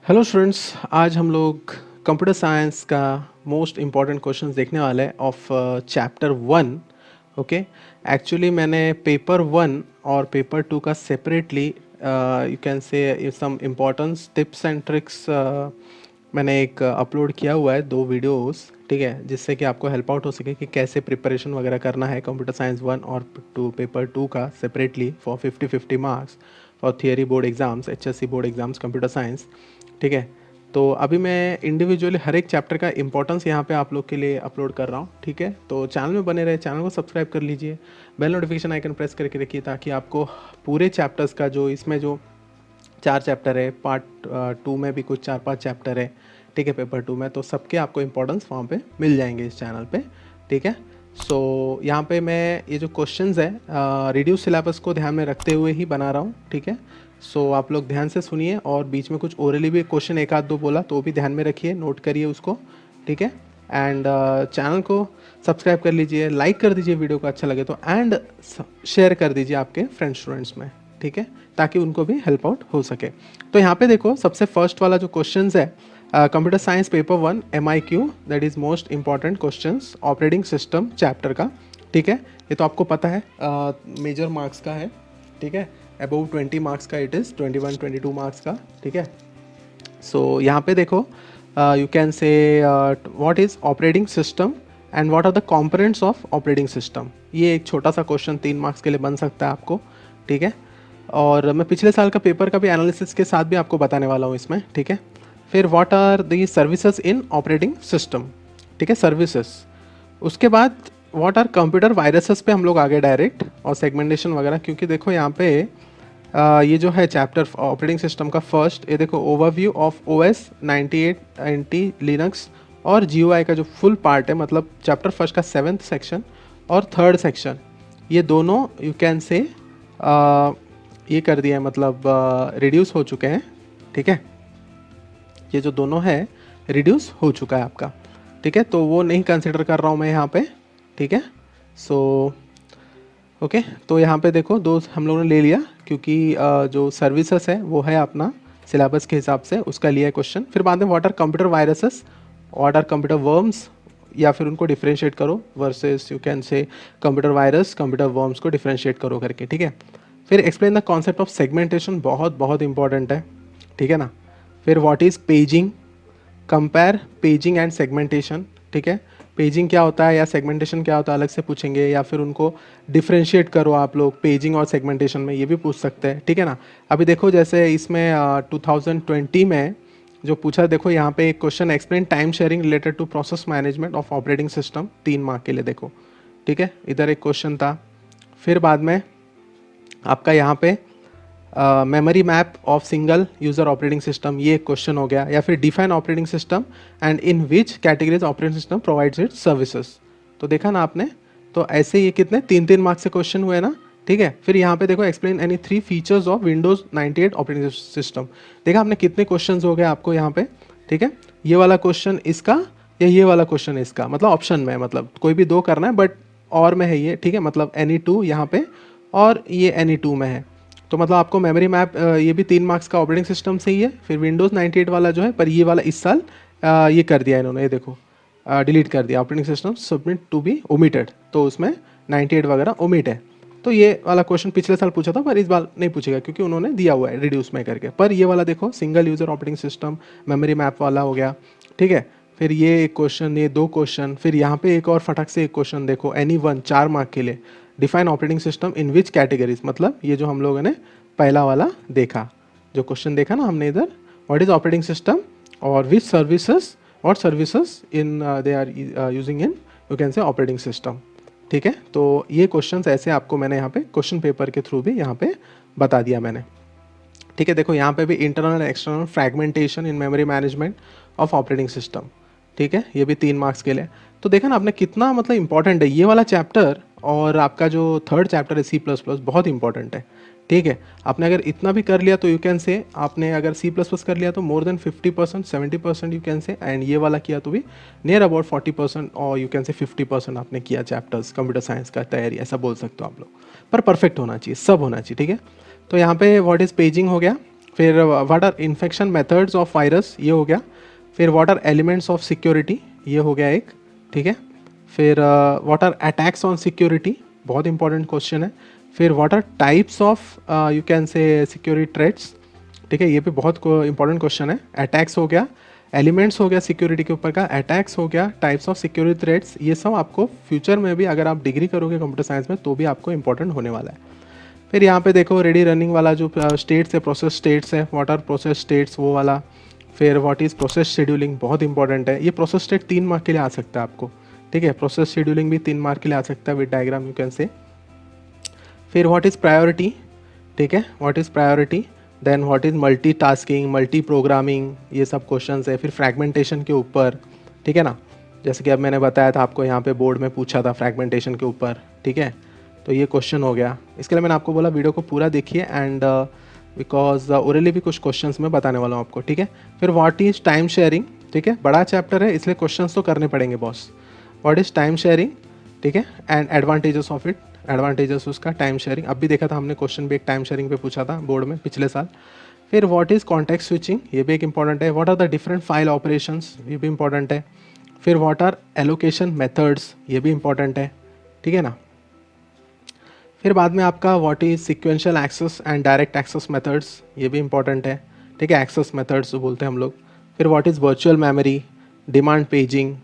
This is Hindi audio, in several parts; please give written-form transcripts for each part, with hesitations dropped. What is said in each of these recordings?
हेलो स्टूडेंट्स, आज हम लोग कंप्यूटर साइंस का मोस्ट इम्पॉर्टेंट क्वेश्चन देखने वाले हैं ऑफ चैप्टर 1। ओके, एक्चुअली मैंने पेपर 1 और पेपर 2 का separately you can say some importance tips and tricks मैंने एक अपलोड किया हुआ है 2 वीडियोस, ठीक है, जिससे कि आपको हेल्प आउट हो सके कि कैसे प्रिपरेशन वगैरह करना है कंप्यूटर साइंस 1 और 2 पेपर 2 का separately for 50-50 marks for theory board exams, HSC board exams computer science. ठीक है, तो अभी मैं इंडिविजुअली हर एक चैप्टर का इंपॉर्टेंस यहाँ पे आप लोग के लिए अपलोड कर रहा हूँ। ठीक है, तो चैनल में बने रहे, चैनल को सब्सक्राइब कर लीजिए, बेल नोटिफिकेशन आइकन प्रेस करके रखिए ताकि आपको पूरे चैप्टर्स का जो इसमें जो 4 चैप्टर है, पार्ट 2 में भी कुछ 4-5 चैप्टर है, ठीक है, पेपर 2 में, तो सबके आपको इंपॉर्टेंस वहाँ पे मिल जाएंगे इस चैनल पे। ठीक है, सो यहाँ पे मैं ये जो क्वेश्चंस है रिड्यूस सिलेबस को ध्यान में रखते हुए ही बना रहा हूँ। ठीक है, सो आप लोग ध्यान से सुनिए और बीच में कुछ ओरली भी क्वेश्चन एक आध दो बोला तो भी ध्यान में रखिए, नोट करिए उसको। ठीक है, एंड चैनल को सब्सक्राइब कर लीजिए, लाइक कर दीजिए वीडियो को अच्छा लगे तो, एंड शेयर कर दीजिए आपके फ्रेंड स्टूडेंट्स में। ठीक है, ताकि उनको भी हेल्प आउट हो सके। तो यहाँ पे देखो, सबसे फर्स्ट वाला जो क्वेश्चन है computer science paper 1 MIQ, that is most important questions operating system chapter का। ठीक है, ये तो आपको पता है मेजर मार्क्स का है। ठीक है, अबव 20 मार्क्स का इट इज़, 21-22 मार्क्स का। ठीक है, सो यहाँ पे देखो, you can say what is operating system and what are the components of operating system. ये एक छोटा सा क्वेश्चन 3 मार्क्स के लिए बन सकता है आपको। ठीक है, और मैं पिछले साल का पेपर का भी एनालिसिस के साथ भी आपको बताने वाला हूँ इसमें। ठीक है, फिर what are the services in operating system. ठीक है, सर्विसेज। उसके बाद व्हाट आर कंप्यूटर वायरसेस पे हम लोग आगे डायरेक्ट, और सेगमेंटेशन वगैरह, क्योंकि देखो यहाँ पे ये जो है चैप्टर ऑपरेटिंग सिस्टम का फर्स्ट, ये देखो ओवरव्यू ऑफ OS 98 लिनक्स और GUI का जो फुल पार्ट है, मतलब चैप्टर फर्स्ट का 7th सेक्शन और 3rd सेक्शन, ये दोनों यू कैन से ये कर दिया है, मतलब रिड्यूस हो चुके हैं। ठीक है, ये जो दोनों है रिड्यूस हो चुका है आपका। ठीक है, तो वो नहीं कंसिडर कर रहा हूँ मैं यहाँ पे। ठीक है, सो ओके, तो यहाँ पे देखो दो हम लोगों ने ले लिया, क्योंकि जो सर्विसेज है वो है अपना सिलेबस के हिसाब से उसका लिया है क्वेश्चन। फिर बाद में what are computer viruses, what are computer worms, या फिर उनको डिफ्रेंशिएट करो versus you can say computer virus, computer worms को डिफ्रेंशिएट करो करके। ठीक है, फिर explain the concept of segmentation, बहुत बहुत इंपॉर्टेंट है। ठीक है ना, फिर what is paging, compare paging and segmentation. ठीक है, पेजिंग क्या होता है या सेगमेंटेशन क्या होता है अलग से पूछेंगे, या फिर उनको डिफ्रेंशिएट करो आप लोग पेजिंग और सेगमेंटेशन में, ये भी पूछ सकते हैं। ठीक है ना, अभी देखो जैसे इसमें 2020 में जो पूछा, देखो यहाँ पे एक question, explain time sharing related to process management of operating system, 3 mark के लिए देखो। ठीक है, इधर एक क्वेश्चन था। फिर बाद में आपका यहाँ पे memory map of single user operating system, ये एक क्वेश्चन हो गया। या फिर define operating system and in which categories operating system provides it's services. तो देखा ना आपने, तो ऐसे ये कितने 3-3 मार्क्स से क्वेश्चन हुए ना। ठीक है, फिर यहाँ पे देखो explain any 3 features of Windows 98 operating system. देखा आपने कितने क्वेश्चन हो गए आपको यहाँ पे। ठीक है, ये वाला क्वेश्चन इसका या ये वाला क्वेश्चन इसका, मतलब ऑप्शन में, मतलब कोई भी 2 करना है, बट और में है ये। ठीक है, मतलब एनी 2 यहाँ पे और ये एनी 2 में है। तो मतलब आपको मेमोरी मैप ये भी 3 मार्क्स का ऑपरेटिंग सिस्टम से ही है। फिर विंडोज़ 98 वाला जो है, पर ये वाला इस साल ये कर दिया इन्होंने, ये देखो डिलीट कर दिया, operating system submit to be omitted, तो उसमें 98 वगैरह ओमिट है। तो ये वाला क्वेश्चन पिछले साल पूछा था, पर इस बार नहीं पूछेगा क्योंकि उन्होंने दिया हुआ है रिड्यूस में करके। पर ये वाला देखो single user operating system memory map वाला हो गया। ठीक है, फिर ये एक क्वेश्चन, ये 2 क्वेश्चन, फिर यहाँ पे एक और फटक से एक क्वेश्चन देखो, एनी 1 4 मार्क के लिए, define operating system in which categories, मतलब ये जो हम लोगों ने पहला वाला देखा, जो क्वेश्चन देखा ना हमने इधर, व्हाट इज ऑपरेटिंग सिस्टम और विच सर्विसेज और services in they are using in you can say operating system. ठीक है, तो ये क्वेश्चंस ऐसे आपको मैंने यहाँ पे क्वेश्चन पेपर के थ्रू भी यहाँ पे बता दिया मैंने। ठीक है, देखो यहाँ पे भी internal and external fragmentation in memory management of operating system. ठीक है, ये भी 3 मार्क्स के लिए। तो देखा ना आपने कितना मतलब इंपॉर्टेंट है ये वाला चैप्टर, और आपका जो 3rd चैप्टर है C++, बहुत इंपॉर्टेंट है। ठीक है, आपने अगर इतना भी कर लिया तो यू कैन से, आपने अगर C++ कर लिया तो मोर देन 50%, 70% यू कैन से, एंड ये वाला किया तो भी नियर अबाउट 40% और यू कैन से 50% आपने किया चैप्टर्स कंप्यूटर साइंस का तैयारी, ऐसा बोल सकते हो आप लोग। पर परफेक्ट होना चाहिए, सब होना चाहिए। ठीक है, तो यहाँ पे व्हाट इज़ पेजिंग हो गया, फिर what are infection methods of virus, ये हो गया। फिर what are elements of security, ये हो गया एक, ठीक है। फिर what are attacks on security, बहुत इंपॉर्टेंट क्वेश्चन है। फिर what are types of you can say security threats, ठीक है, ये भी बहुत इंपॉर्टेंट क्वेश्चन है। अटैक्स हो गया, एलिमेंट्स हो गया सिक्योरिटी के ऊपर का, अटैक्स हो गया, टाइप्स ऑफ सिक्योरिटी थ्रेट्स, ये सब आपको फ्यूचर में भी अगर आप डिग्री करोगे कंप्यूटर साइंस में तो भी आपको इंपॉर्टेंट होने वाला है। फिर यहाँ पे देखो रेडी रनिंग वाला जो स्टेट्स है, प्रोसेस स्टेट्स है, व्हाट आर प्रोसेस स्टेट्स वो वाला। फिर व्हाट इज़ प्रोसेस शेड्यूलिंग, बहुत इंपॉर्टेंट है ये। प्रोसेस स्टेट 3 मार्क के लिए आ सकता है आपको, ठीक है। प्रोसेस शेड्यूलिंग भी 3 मार्क के लिए आ सकता है विद डायग्राम यू कैन से। फिर व्हाट इज़ प्रायोरिटी, ठीक है, what is priority. Then what is multitasking, multiprogramming, ये सब क्वेश्चन है। फिर फ्रैगमेंटेशन के ऊपर, ठीक है ना, जैसे कि अब मैंने बताया था आपको यहाँ पे बोर्ड में पूछा था फ्रैगमेंटेशन के ऊपर, ठीक है। तो ये क्वेश्चन हो गया। इसके लिए मैंने आपको बोला वीडियो को पूरा देखिए एंड बिकॉज ओरली भी कुछ क्वेश्चंस मैं बताने वाला हूँ आपको, ठीक है। फिर व्हाट इज़ टाइम शेयरिंग, ठीक है, बड़ा चैप्टर है इसलिए क्वेश्चंस तो करने पड़ेंगे boss. What is time sharing, ठीक है, and advantages of it, advantages उसका टाइम शेयरिंग, अब भी देखा था हमने क्वेश्चन भी एक टाइम शेयरिंग पे पूछा था बोर्ड में पिछले साल। फिर व्हाट इज़ कॉन्टेक्स्ट स्विचिंग, ये भी एक इंपॉर्टेंट है। What are the different file operations, ये भी इंपॉर्टेंट है। फिर व्हाट आर एलोकेशन मेथड्स, ये भी इंपॉर्टेंट है, ठीक है ना। फिर बाद में आपका what is sequential access and direct access methods, ये भी इंपॉर्टेंट है, ठीक है, एक्सेस मेथड्स जो बोलते हैं हम लोग। फिर what is virtual memory, demand paging,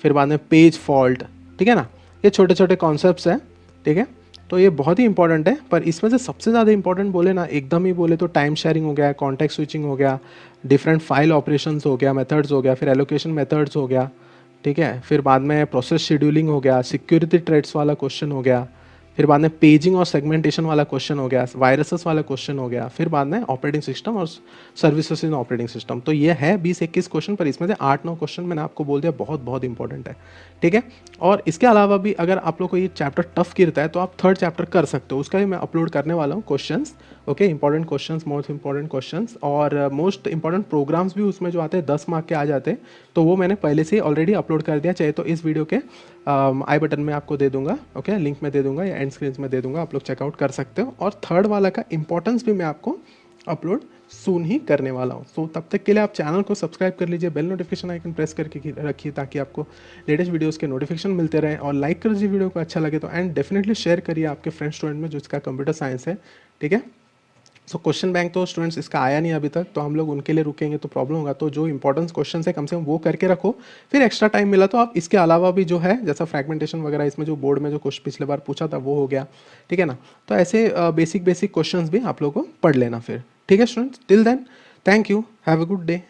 फिर बाद में पेज फॉल्ट, ठीक है ना। ये छोटे छोटे कॉन्सेप्ट्स हैं, ठीक है। तो ये बहुत ही इंपॉर्टेंट है, पर इसमें से सबसे ज़्यादा इंपॉर्टेंट बोले ना एकदम ही बोले तो टाइम शेयरिंग हो गया, कॉन्टेक्स्ट स्विचिंग हो गया, डिफरेंट फाइल ऑपरेशंस हो गया, मेथड्स हो गया, फिर एलोकेशन मेथड्स हो गया, ठीक है। फिर बाद में प्रोसेस शेड्यूलिंग हो गया, सिक्योरिटी थ्रेट्स वाला क्वेश्चन हो गया, फिर बाद में पेजिंग और सेगमेंटेशन वाला क्वेश्चन हो गया, वायरसेस वाला क्वेश्चन हो गया, फिर बाद में ऑपरेटिंग सिस्टम और सर्विसेज इन ऑपरेटिंग सिस्टम। तो ये है 20-21 क्वेश्चन, पर इसमें से 8-9 क्वेश्चन मैंने आपको बोल दिया बहुत बहुत इंपॉर्टेंट है, ठीक है। और इसके अलावा भी अगर आप लोग को ये चैप्टर टफ गिरता है तो आप 3rd चैप्टर कर सकते हो, उसका भी मैं अपलोड करने वाला हूँ questions, okay, important questions, most important questions और मोस्ट इंपॉर्टेंट प्रोग्राम्स भी उसमें जो आते हैं 10 मार्क के आ जाते हैं, तो वो मैंने पहले से ही ऑलरेडी अपलोड कर दिया, चाहे तो इस वीडियो के आई बटन में आपको दे दूंगा, ओके, लिंक में दे दूंगा या एंड स्क्रीन में दे दूंगा, आप लोग चेकआउट कर सकते हो। और 3rd वाला का इंपॉर्टेंस भी मैं आपको अपलोड सून ही करने वाला हूँ। सो तब तक के लिए आप चैनल को सब्सक्राइब कर लीजिए, बेल नोटिफिकेशन आइकन प्रेस करके रखिए ताकि आपको लेटेस्ट वीडियोस के नोटिफिकेशन मिलते रहें, और लाइक कर दीजिए वीडियो को अच्छा लगे तो, एंड डेफिनेटली शेयर करिए आपके फ्रेंड स्टूडेंट में जो इसका कंप्यूटर साइंस है, ठीक है। सो क्वेश्चन बैंक तो स्टूडेंट्स इसका आया नहीं अभी तक, तो हम लोग उनके लिए रुकेंगे तो प्रॉब्लम होगा, तो जो इंपॉर्टेंट क्वेश्चन है कम से कम वो करके रखो। फिर एक्स्ट्रा टाइम मिला तो आप इसके अलावा भी जो है जैसा फ्रैगमेंटेशन वगैरह इसमें जो बोर्ड में जो क्वेश्चन पिछले बार पूछा था वो हो गया, ठीक है ना। तो ऐसे बेसिक क्वेश्चंस भी आप लोगों को पढ़ लेना फिर, ठीक है students. Till then thank you, have a good day.